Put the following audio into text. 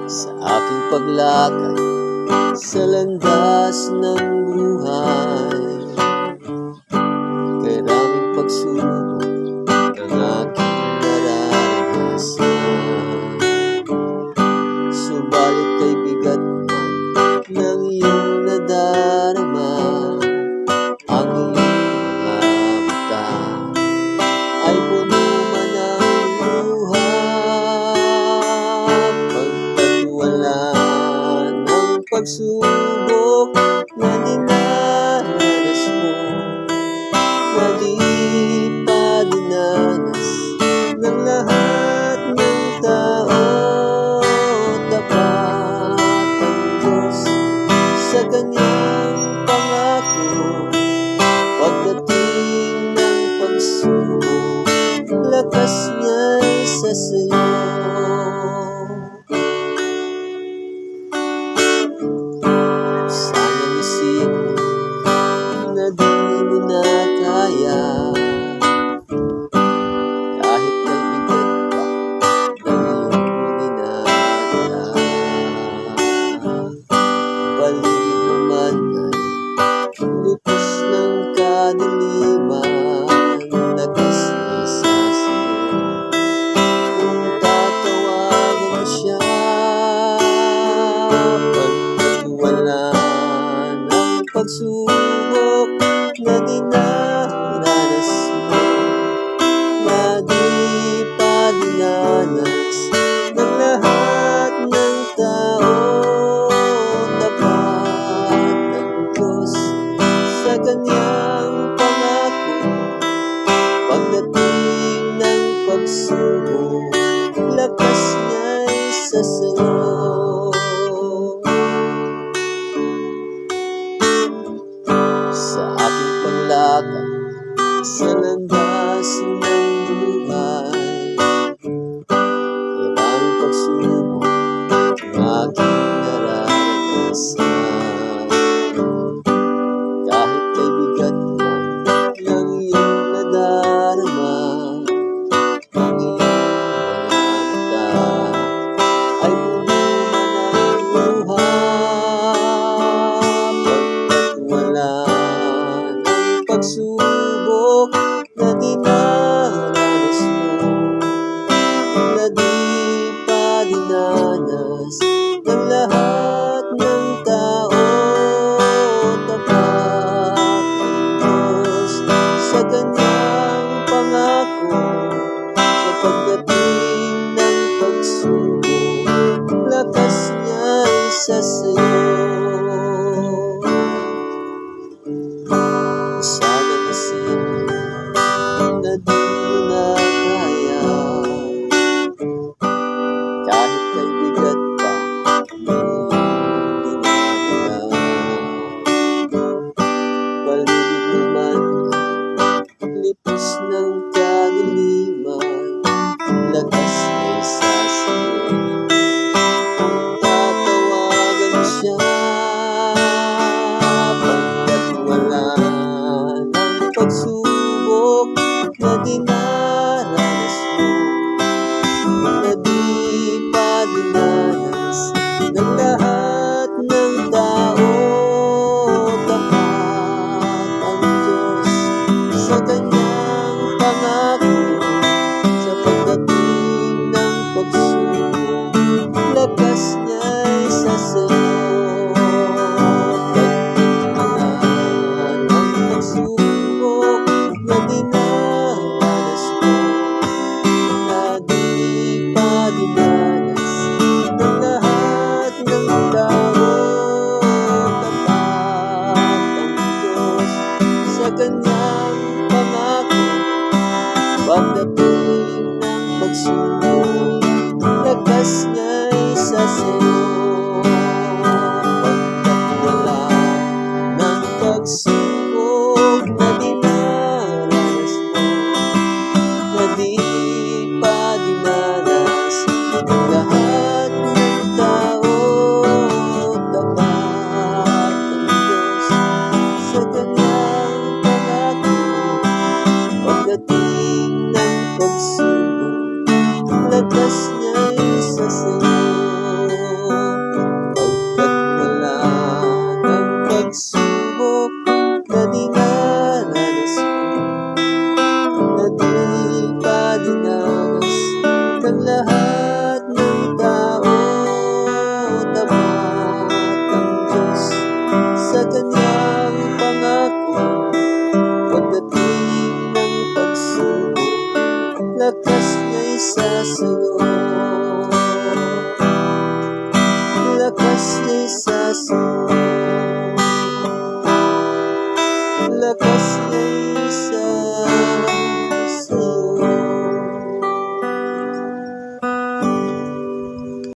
Sa aking paglakad sa landas ng buhay, karaming pagsubok ang aking nararanasan. Subalit kay bigat man ng iyong nadarama, ang iyong mga mata ay puno man ng luha. Pagpagwalaan ng pagsubok na dinanas mo, na di pa dinanas ng lahat ng tao. Tapat ang Diyos sa kanyang pangako, pagdating ng pagsubok, lakas niya'y sasayo. Sana'y isipin na di mo na kaya, kahit may bigat pa ng iyong dinadala. Paligid mo man ay lupos ng kadiliman, lakas niya'y sasayo kung tatawagan mo siya. Pagpagwalaan ng pagsubok na dinaranas mo, na di pa dinanas ng lahat ng tao. Tapat ang Diyos sa kanyang pangako, pagdating ng pagsubok, lakas niya'y sasayo. Sa aking paglakad sa landas ng buhay, maraming pagsubok ang aking nararanasan. Kahit kay bigat man ng iyong nadarama, ang iyong mga mata ay puno man ng luha. Pagpagwalaan ng pagsubok na dinaranas mo, na di pa dinanas ng lahat ng tao. Tapat ang Diyos sa kanyang pangako, sa pagdating ng pagsubok, lakas niya'y sasayo.